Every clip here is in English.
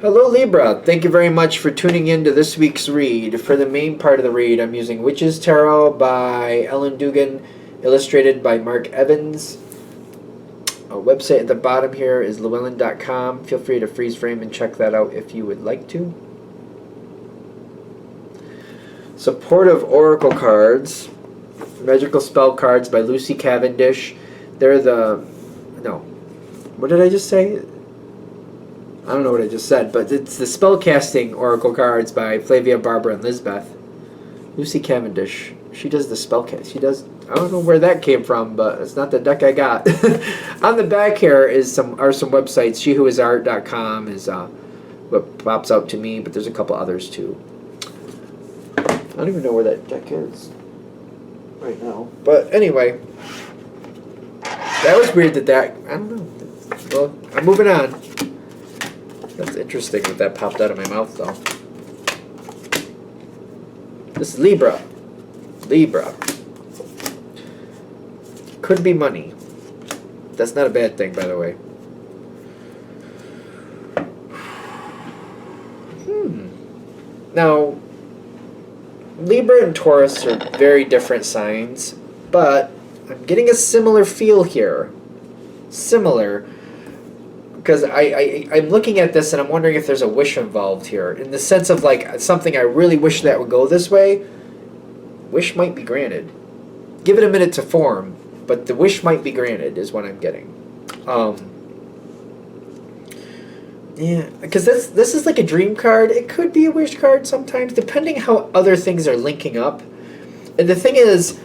Hello Libra, thank you very much for tuning in to this week's read. For the main part of the read, I'm using Witch's Tarot by Ellen Dugan, illustrated by Mark Evans. Our website at the bottom here is llewellyn.com. Feel free to freeze frame and check that out if you would like to. Supportive Oracle cards, Magical Spell cards by Lucy Cavendish. They're what did I just say? I don't know what I just said, but it's the spellcasting oracle cards by Flavia, Barbara, and Lisbeth. Lucy Cavendish. She does the spellcast. She does. I don't know where that came from, but it's not the deck I got. On the back here are some websites. SheWhoIsArt.com is what pops out to me, but there's a couple others too. I don't even know where that deck is right now. But anyway, that was weird. I don't know. Well, I'm moving on. That's interesting that popped out of my mouth, though. This is Libra. Libra. Could be money. That's not a bad thing, by the way. Now, Libra and Taurus are very different signs, but I'm getting a similar feel here. Similar. Because I'm looking at this and I'm wondering if there's a wish involved here. In the sense of like something I really wish that would go this way. Wish might be granted. Give it a minute to form, but the wish might be granted is what I'm getting. Yeah, because this is like a dream card. It could be a wish card sometimes, depending how other things are linking up. And the thing is,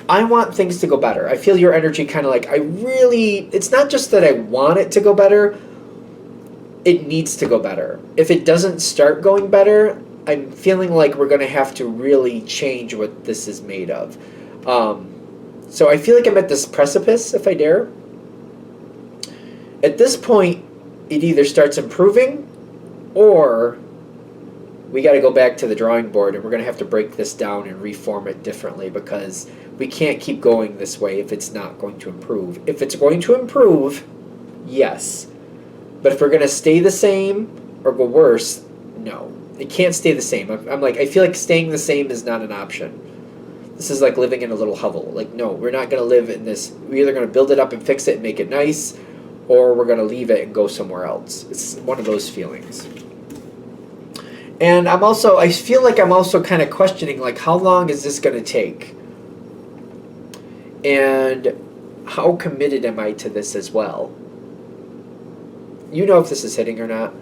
I want things to go better. I feel your energy kind of like, it's not just that I want it to go better, it needs to go better. If it doesn't start going better, I'm feeling like we're going to have to really change what this is made of. So I feel like I'm at this precipice, if I dare. At this point, it either starts improving, or we got to go back to the drawing board, and we're going to have to break this down and reform it differently, because we can't keep going this way if it's not going to improve. If it's going to improve, yes. But if we're going to stay the same or go worse, no. It can't stay the same. I feel like staying the same is not an option. This is like living in a little hovel. Like, no, we're not going to live in this. We're either going to build it up and fix it and make it nice, or we're going to leave it and go somewhere else. It's one of those feelings. And I feel like I'm also kind of questioning, like, how long is this going to take? And how committed am I to this as well? You know if this is hitting or not.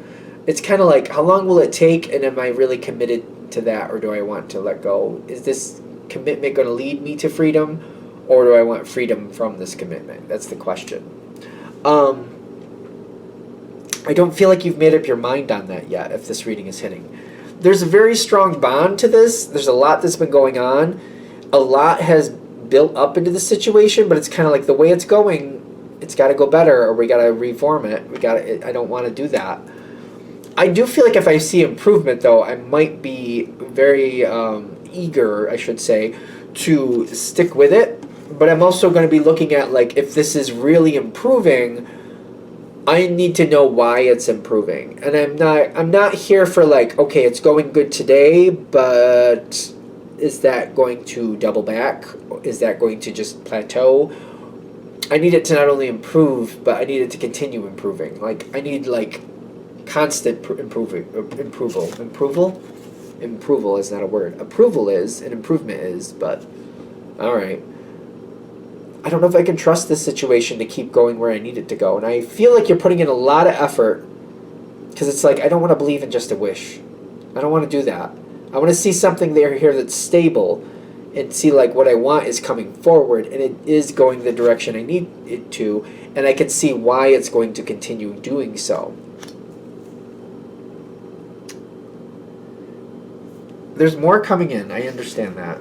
It's kind of like, how long will it take, and am I really committed to that, or do I want to let go? Is this commitment going to lead me to freedom, or do I want freedom from this commitment? That's the question. I don't feel like you've made up your mind on that yet, if this reading is hitting. There's a very strong bond to this. There's a lot that's been going on. A lot has built up into the situation, but it's kind of like the way it's going, it's got to go better, or we got to reform it. I don't want to do that. I do feel like if I see improvement, though, I might be very eager, I should say, to stick with it. But I'm also going to be looking at, like, if this is really improving, I need to know why it's improving. And I'm not here for, like, okay, it's going good today, but is that going to double back? Is that going to just plateau? I need it to not only improve, but I need it to continue improving. Like, I need, like, constant approval. Approval is not a word. Approval is, and improvement is, but alright. I don't know if I can trust this situation to keep going where I need it to go. And I feel like you're putting in a lot of effort, because it's like, I don't want to believe in just a wish. I don't want to do that. I want to see something here that's stable, and see like what I want is coming forward, and it is going the direction I need it to, and I can see why it's going to continue doing so. There's more coming in, I understand that.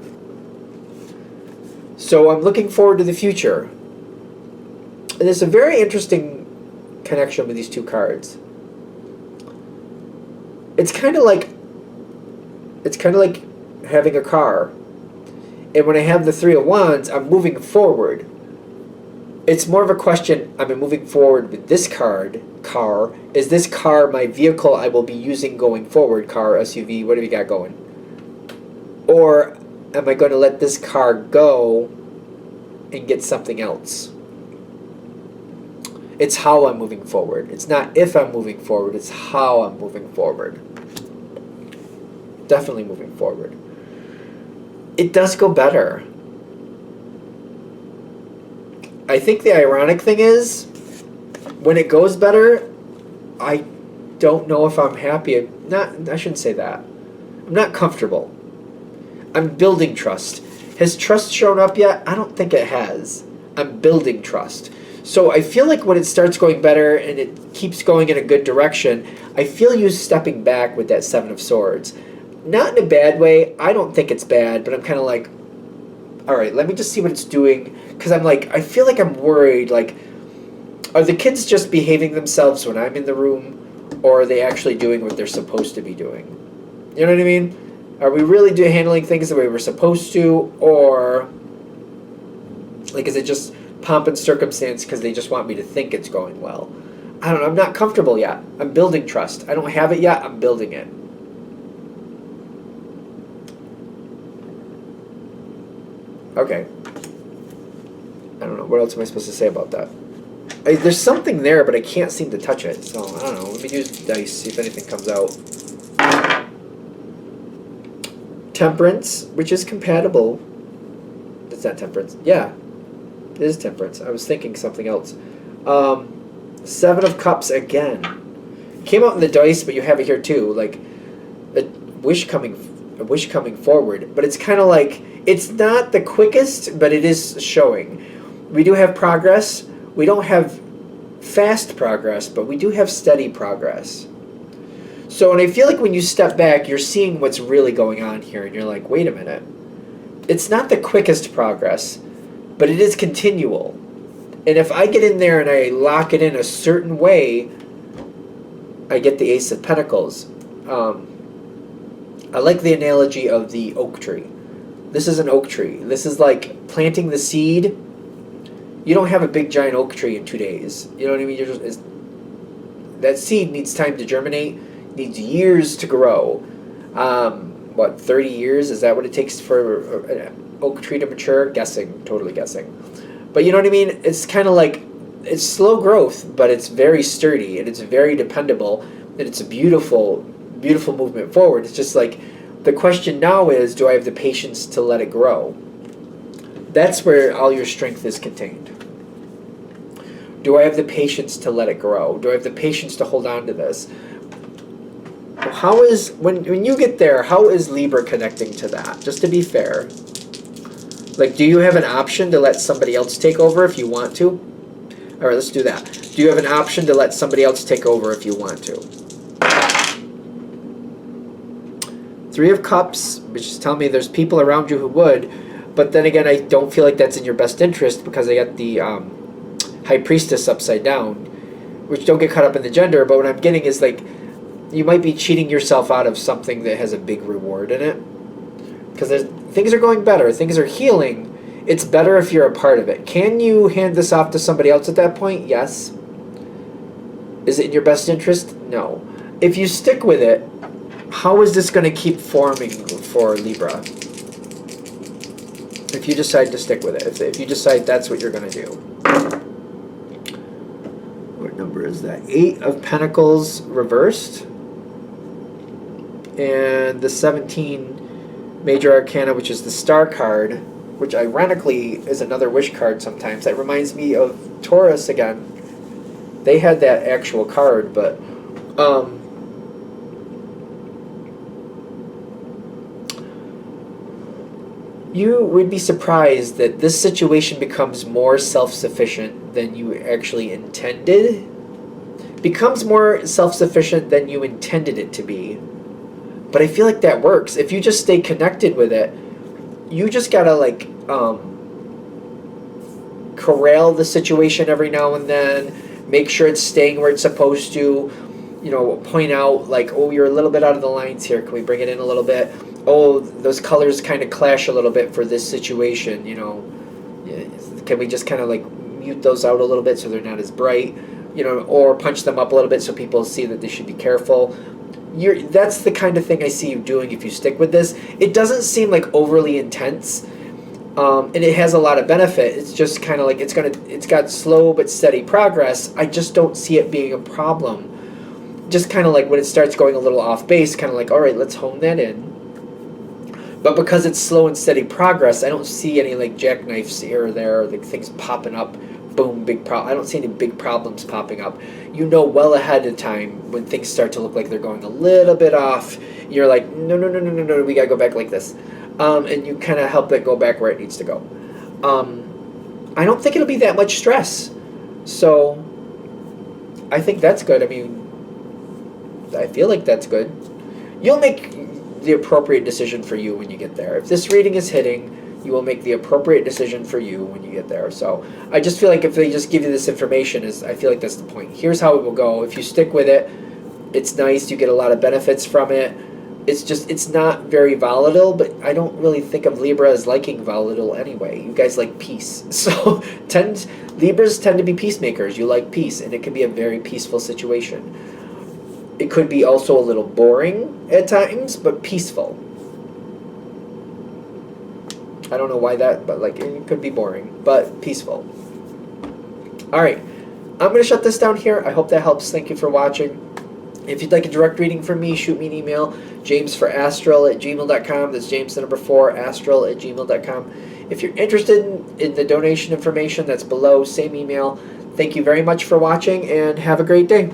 So I'm looking forward to the future. And there's a very interesting connection with these two cards. It's kind of like having a car. And when I have the Three of Wands, I'm moving forward. It's more of a question, I'm moving forward with this car. Is this car my vehicle I will be using going forward? Car, SUV, what have you got going? Or am I going to let this car go and get something else? It's how I'm moving forward. It's not if I'm moving forward, it's how I'm moving forward. Definitely moving forward. It does go better. I think the ironic thing is, when it goes better, I don't know if I'm happy. I shouldn't say that. I'm not comfortable. I'm building trust. Has trust shown up yet? I don't think it has. I'm building trust. So I feel like when it starts going better and it keeps going in a good direction, I feel you stepping back with that Seven of Swords. Not in a bad way. I don't think it's bad, but I'm kind of like, all right, let me just see what it's doing. Because I'm like, I feel like I'm worried. Like, are the kids just behaving themselves when I'm in the room? Or are they actually doing what they're supposed to be doing? You know what I mean? Are we really handling things the way we're supposed to? Or, like, is it just pomp and circumstance because they just want me to think it's going well? I don't know. I'm not comfortable yet. I'm building trust. I don't have it yet. I'm building it. Okay. I don't know. What else am I supposed to say about that? There's something there, but I can't seem to touch it. So, I don't know. Let me use the dice, see if anything comes out. Temperance, which is compatible. It's not temperance. Yeah. It is temperance. I was thinking something else. Seven of Cups again. Came out in the dice, but you have it here too. Like, a wish coming forward. But it's kind of like, it's not the quickest, but it is showing. We do have progress. We don't have fast progress, but we do have steady progress. So, and I feel like when you step back, you're seeing what's really going on here, and you're like, wait a minute. It's not the quickest progress, but it is continual. And if I get in there and I lock it in a certain way, I get the Ace of Pentacles. I like the analogy of the oak tree. This is an oak tree. This is like planting the seed. You don't have a big giant oak tree in 2 days. You know what I mean? That seed needs time to germinate, needs years to grow. 30 years? Is that what it takes for an oak tree to mature? Guessing, totally guessing. But you know what I mean? It's kind of like, it's slow growth, but it's very sturdy, and it's very dependable, and it's a beautiful, beautiful movement forward. It's just like, the question now is, do I have the patience to let it grow? That's where all your strength is contained. Do I have the patience to let it grow? Do I have the patience to hold on to this? How is, when you get there, how is Libra connecting to that? Just to be fair. Like, do you have an option to let somebody else take over if you want to? All right, let's do that. Do you have an option to let somebody else take over if you want to? Three of Cups, which is telling me there's people around you who would, but then again, I don't feel like that's in your best interest because I got the High Priestess upside down, which don't get caught up in the gender, but what I'm getting is like, you might be cheating yourself out of something that has a big reward in it. Because things are going better, things are healing. It's better if you're a part of it. Can you hand this off to somebody else at that point? Yes. Is it in your best interest? No. If you stick with it, how is this going to keep forming for Libra? If you decide to stick with it, if you decide that's what you're going to do. What number is that? 8 of Pentacles reversed. And the 17 Major Arcana, which is the Star card, which ironically is another wish card sometimes. That reminds me of Taurus again. They had that actual card, but you would be surprised that this situation becomes more self-sufficient than you actually intended. Becomes more self-sufficient than you intended it to be. But I feel like that works. If you just stay connected with it, you just gotta like corral the situation every now and then, make sure it's staying where it's supposed to, you know, point out like, oh, you're a little bit out of the lines here, can we bring it in a little bit? Oh, those colors kind of clash a little bit for this situation, you know, can we just kind of like mute those out a little bit so they're not as bright, or punch them up a little bit so people see that they should be careful. That's the kind of thing I see you doing if you stick with this. It doesn't seem like overly intense, and it has a lot of benefit. It's just kind of like it's got slow but steady progress. I just don't see it being a problem. Just kind of like when it starts going a little off base, kind of like, all right, let's hone that in. But because it's slow and steady progress, I don't see any like jackknifes here or there, or like things popping up. Boom, big problem. I don't see any big problems popping up. Well ahead of time when things start to look like they're going a little bit off. You're like, no, we gotta go back like this, and you kind of help it go back where it needs to go. I don't think it'll be that much stress, so I think that's good. I mean, I feel like that's good. You'll make the appropriate decision for you when you get there. If this reading is hitting, you will make the appropriate decision for you when you get there. So I just feel like if they just give you this information, I feel like that's the point. Here's how it will go. If you stick with it, it's nice. You get a lot of benefits from it. It's not very volatile, but I don't really think of Libra as liking volatile anyway. You guys like peace. So Libras tend to be peacemakers. You like peace, and it can be a very peaceful situation. It could be also a little boring at times, but peaceful. I don't know why that, but like it could be boring, but peaceful. All right, I'm going to shut this down here. I hope that helps. Thank you for watching. If you'd like a direct reading from me, shoot me an email, jamesforastral@gmail.com. That's James the number 4, astral@gmail.com. If you're interested in the donation information, that's below, same email. Thank you very much for watching, and have a great day.